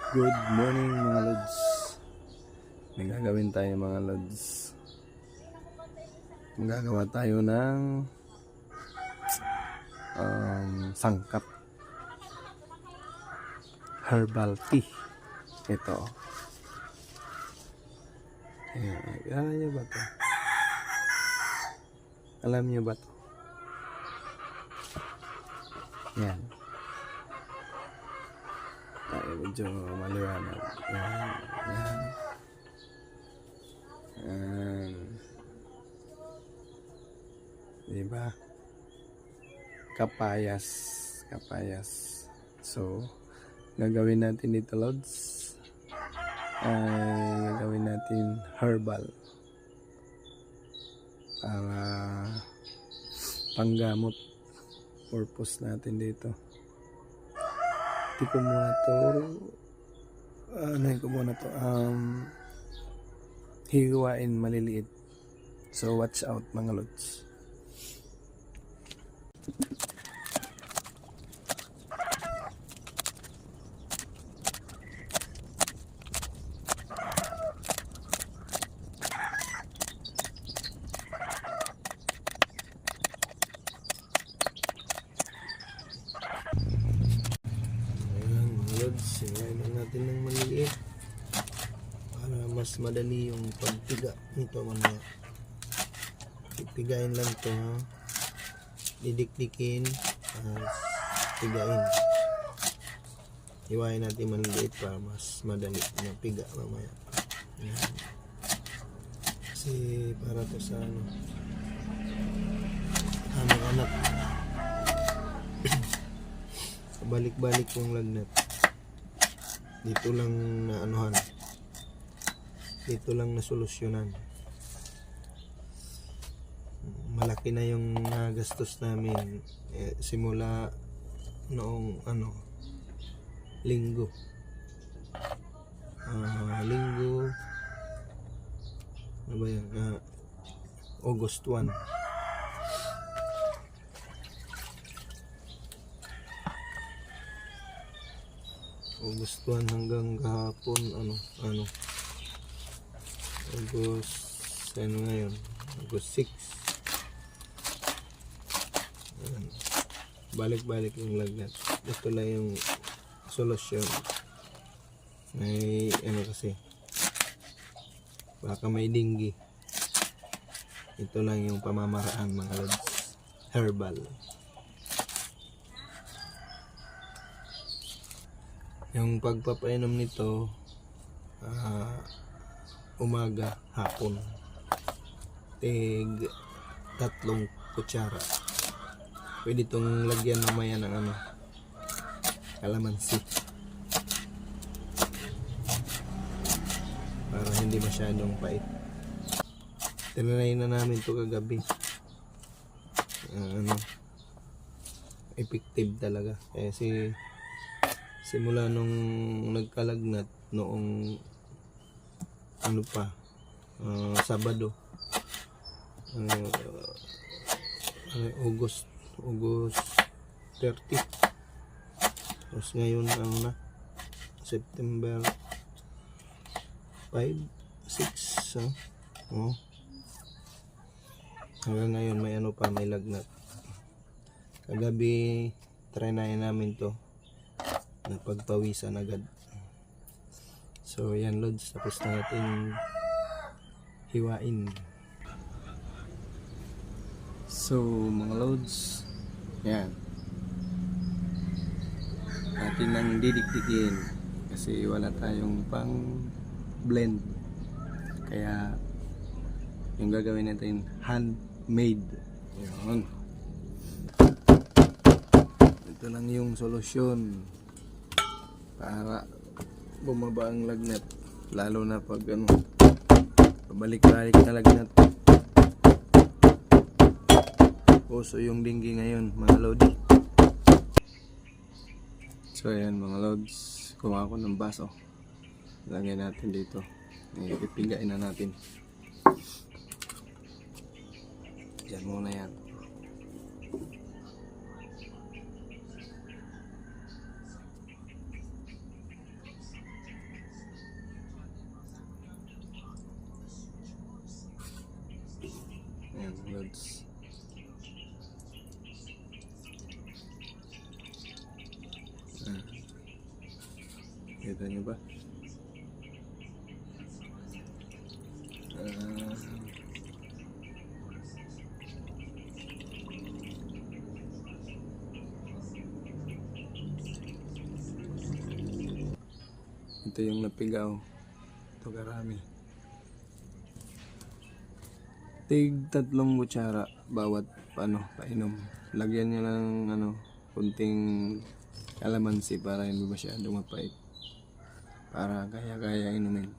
Good morning mga lods. May gagawin tayo mga lods. Magagawa tayo ng sangkap herbal tea. Ito. Ayan. Alam nyo ba ito? Alam nyo ba ito? Yan. Ay, medyo maliwanag. Yan. Yan. Yan. Diba? Kapayas. Kapayas. So, gagawin natin dito, lods. Ay, gagawin natin herbal. Para panggamot. Purpose natin dito. Hindi ko muna to hiwain maliliit. So watch out mga lods. Singayin natin ng maliliit para mas madali yung pagpiga nito mamaya. Pipigain lang ito, didikdikin, pigain. Hiwain natin maliliit para mas madali yung piga mamaya. Yan. Kasi para to sa anak-anak. Balik-balik yung lagnat. Dito lang na dito lang nasolusyonan. Malaki na yung nagastos namin simula noong linggo ano ba yan, August 1. August 1 hanggang kahapon ngayon August 6. Balik-balik yung lagnat. Ito lang yung solusyon. May kasi baka may dinggi. Ito lang yung pamamaraan mga lods. Herbal. Yung pagpapainom nito umaga, hapon. Tig 3 kutsara. Pwede itong lagyan mamaya ng kalamansi. Para hindi masyadong pait. Tinanay na namin ito kagabi. Effective talaga. Kasi simula nung nagkalagnat noong Sabado, August 30. Tapos ngayon September 5, 6 hanggang ngayon may may lagnat. Kagabi trinay namin to na pagpawisan agad. So yan lods, tapos na natin hiwain. So mga lods, yan natin nang didikdikin kasi wala tayong pang blend, kaya yung gagawin natin handmade. Yan, ito lang yung solusyon para bumaba ang lagnat, lalo na pag pabalik-balik na lagnat. Puso yung dinggi ngayon mga lodi. So ayan mga lods, kuha ko ng baso, lagyan natin dito, ipipigain na natin. Diyan muna yan. parts. Ah. Kita nyo ba? Ah. Ito yung napigaw. Ito karami. Tig 3 kutsara bawat painom. Lagyan nyo ng kunting kalamansi para hindi masyadong mapait. Para kaya-kaya inumin.